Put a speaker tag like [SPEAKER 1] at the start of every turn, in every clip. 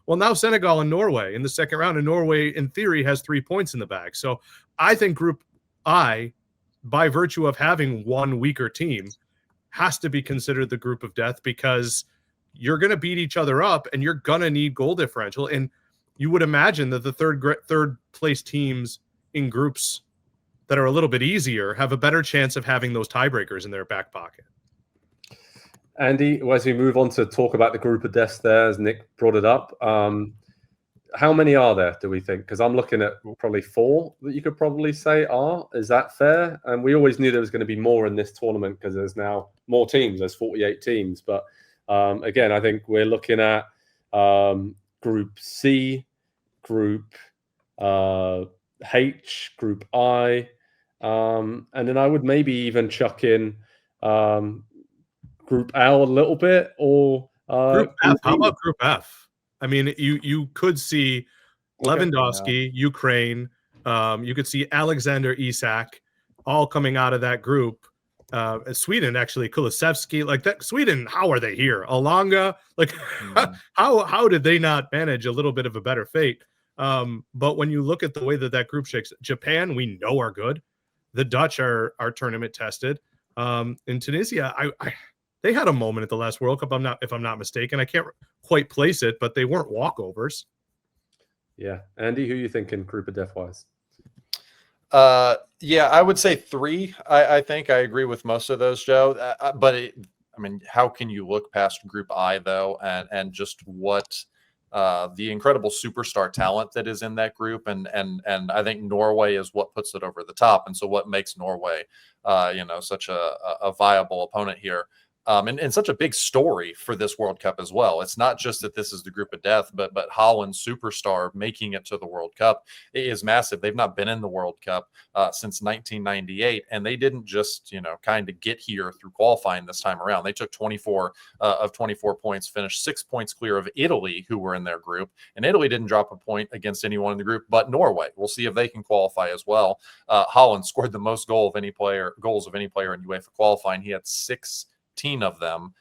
[SPEAKER 1] Well, now Senegal and Norway in the second round, and Norway, in theory, has 3 points in the bag. So I think Group I, by virtue of having one weaker team, has to be considered the group of death, because you're going to beat each other up and you're going to need goal differential. And you would imagine that the third place teams in groups that are a little bit easier have a better chance of having those tiebreakers in their back pocket.
[SPEAKER 2] Andy, as we move on to talk about the group of death there, as Nick brought it up, how many are there, do we think? Because I'm looking at probably 4 that you could probably say are. Is that fair? And we always knew there was going to be more in this tournament because there's now more teams. There's 48 teams. But again, I think we're looking at Group C, Group H, Group I, and then I would maybe even chuck in Group L a little bit, or
[SPEAKER 1] Group F. How about Group F? I mean, you could see Lewandowski, Ukraine. You could see Alexander Isak all coming out of that group. Sweden, actually, Kulusevski, like that. Sweden, how are they here? Alanga, like how did they not manage a little bit of a better fate? But when you look at the way that group shakes, Japan, we know are good. The Dutch are tournament tested. In Tunisia, they had a moment at the last World Cup. If I'm not mistaken, I can't quite place it, but they weren't walkovers.
[SPEAKER 2] Yeah, Andy, who are you thinking group of death wise?
[SPEAKER 3] Yeah, I would say 3. I think I agree with most of those, Joe. But how can you look past Group I though, and just what the incredible superstar talent that is in that group, and I think Norway is what puts it over the top, and so what makes Norway, such a viable opponent here. And such a big story for this World Cup as well. It's not just that this is the group of death, but Holland's superstar making it to the World Cup is massive. They've not been in the World Cup since 1998, and they didn't just kind of get here through qualifying this time around. They took 24 of 24 points, finished 6 points clear of Italy, who were in their group, and Italy didn't drop a point against anyone in the group but Norway. We'll see if they can qualify as well. Holland scored the most goals of any player in UEFA qualifying. He had 16 of them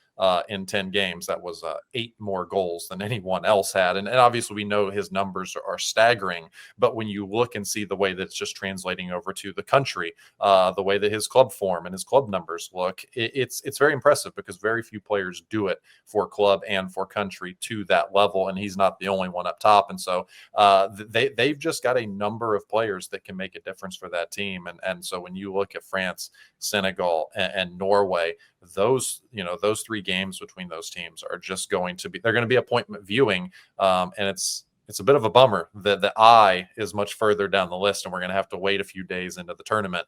[SPEAKER 3] in 10 games. That was 8 more goals than anyone else had. And obviously we know his numbers are staggering, but when you look and see the way that it's just translating over to the country, the way that his club form and his club numbers look, it's very impressive, because very few players do it for club and for country to that level. And he's not the only one up top. And so they've just got a number of players that can make a difference for that team. And so when you look at France, Senegal, and Norway, those 3 games between those teams are just going to be appointment viewing. And it's a bit of a bummer that the I is much further down the list, and we're going to have to wait a few days into the tournament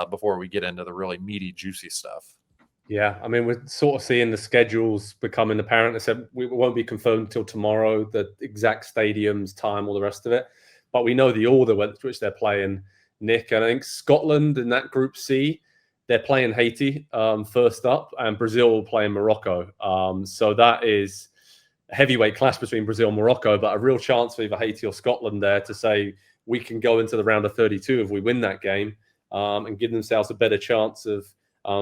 [SPEAKER 3] before we get into the really meaty, juicy stuff.
[SPEAKER 2] Yeah, I mean, we're sort of seeing the schedules becoming apparent. I said we won't be confirmed until tomorrow, the exact stadiums, time, all the rest of it. But we know the order which they're playing, Nick. And I think Scotland in that Group C, they're playing Haiti first up, and Brazil playing Morocco. So that is a heavyweight clash between Brazil and Morocco, but a real chance for either Haiti or Scotland there to say we can go into the round of 32 if we win that game, and give themselves a better chance of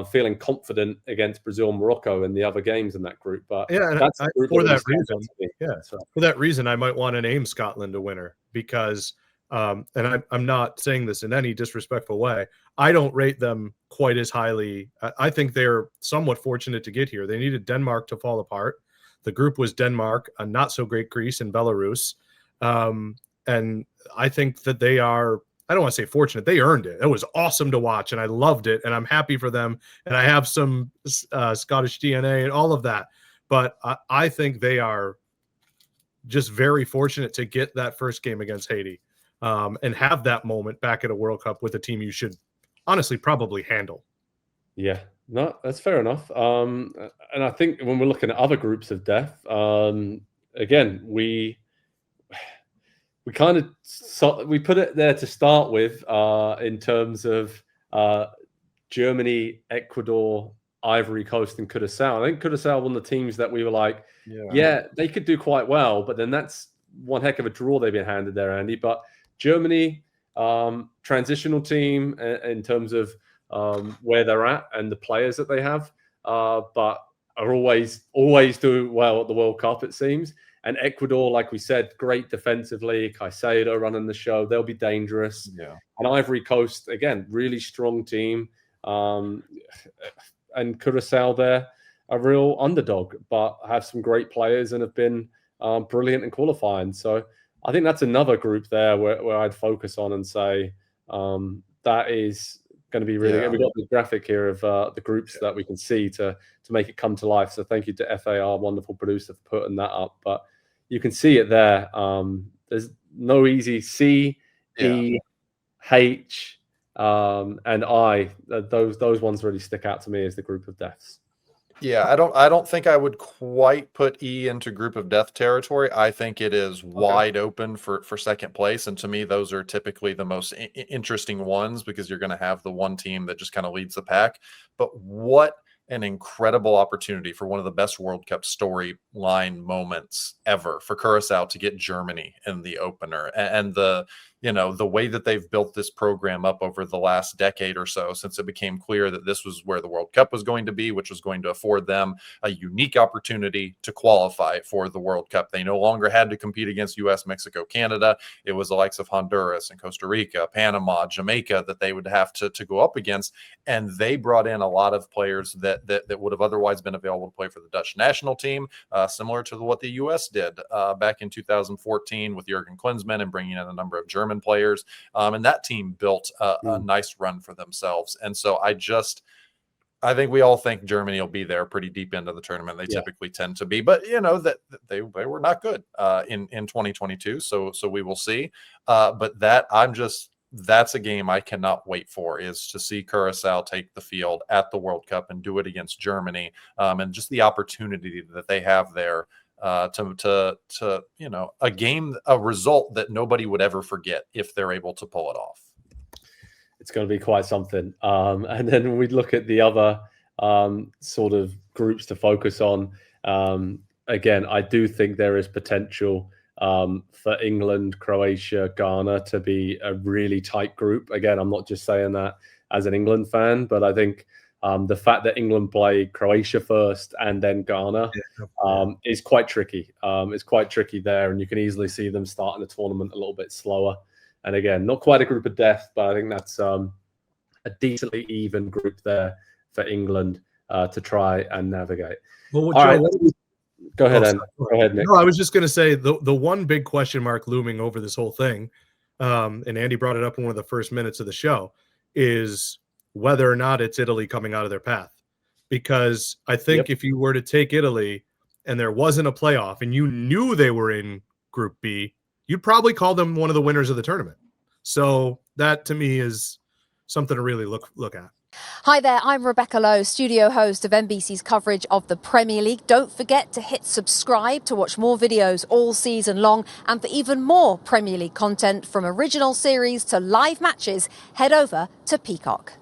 [SPEAKER 2] feeling confident against Brazil and Morocco in the other games in that group. But
[SPEAKER 1] yeah, that's for that reason. Yeah, so for that reason, I might want to name Scotland a winner, because and I'm not saying this in any disrespectful way, I don't rate them quite as highly. I think they're somewhat fortunate to get here. They needed Denmark to fall apart. The group was Denmark, a not so great Greece, and Belarus. And I think that they are, I don't want to say fortunate, they earned it. It was awesome to watch, and I loved it, and I'm happy for them. And I have some Scottish DNA and all of that. But I think they are just very fortunate to get that first game against Haiti. And have that moment back at a World Cup with a team you should honestly probably handle.
[SPEAKER 2] Yeah, no, that's fair enough. And I think when we're looking at other groups of death, again, we kind of we put it there to start with in terms of Germany, Ecuador, Ivory Coast, and Curaçao. I think Curaçao were one of the teams that we were like, yeah, they could do quite well, but then that's one heck of a draw they've been handed there, Andy. But Germany, transitional team in terms of where they're at and the players that they have, but are always do well at the World Cup, it seems. And Ecuador, like we said, great defensively. Caicedo running the show. They'll be dangerous.
[SPEAKER 3] Yeah.
[SPEAKER 2] And Ivory Coast, again, really strong team. And Curaçao there, a real underdog, but have some great players and have been brilliant in qualifying. So I think that's another group there where I'd focus on and say that is going to be really good. We've got the graphic here of the groups that we can see to make it come to life. So thank you to FAR, wonderful producer, for putting that up. But you can see it there. There's no easy C, E, H, and I. Those ones really stick out to me as the group of deaths.
[SPEAKER 3] Yeah, I don't think I would quite put E into group of death territory. I think it is wide open for second place, and to me, those are typically the most interesting ones because you're going to have the one team that just kind of leads the pack. But what an incredible opportunity for one of the best World Cup storyline moments ever for Curaçao to get Germany in the opener, and the way that they've built this program up over the last decade or so since it became clear that this was where the World Cup was going to be, which was going to afford them a unique opportunity to qualify for the World Cup. They no longer had to compete against US, Mexico, Canada. It was the likes of Honduras and Costa Rica, Panama, Jamaica that they would have to go up against. And they brought in a lot of players that would have otherwise been available to play for the Dutch national team, similar to what the US did back in 2014 with Jurgen Klinsmann and bringing in a number of German players. And that team built a nice run for themselves. And so I think we all think Germany will be there pretty deep into the tournament. They typically tend to be, but that they were not good in 2022. So we will see. But that's a game I cannot wait for, is to see Curaçao take the field at the World Cup and do it against Germany. And just the opportunity that they have there to a result that nobody would ever forget if they're able to pull it off.
[SPEAKER 2] It's going to be quite something. And then when we look at the other sort of groups to focus on, again, I do think there is potential for England, Croatia, Ghana to be a really tight group. Again, I'm not just saying that as an England fan, but I think the fact that England play Croatia first and then Ghana is quite tricky. It's quite tricky there, and you can easily see them starting the tournament a little bit slower. And again, not quite a group of death, but I think that's a decently even group there for England to try and navigate.
[SPEAKER 1] Well,
[SPEAKER 2] All right, go ahead, Andy. Go ahead, Nick.
[SPEAKER 1] No, I was just going to say the one big question mark looming over this whole thing, and Andy brought it up in one of the first minutes of the show, is whether or not it's Italy coming out of their path. Because I think if you were to take Italy and there wasn't a playoff and you knew they were in Group B, you'd probably call them one of the winners of the tournament. So that to me is something to really look at.
[SPEAKER 4] Hi there, I'm Rebecca Lowe, studio host of NBC's coverage of the Premier League. Don't forget to hit subscribe to watch more videos all season long. And for even more Premier League content, from original series to live matches, head over to Peacock.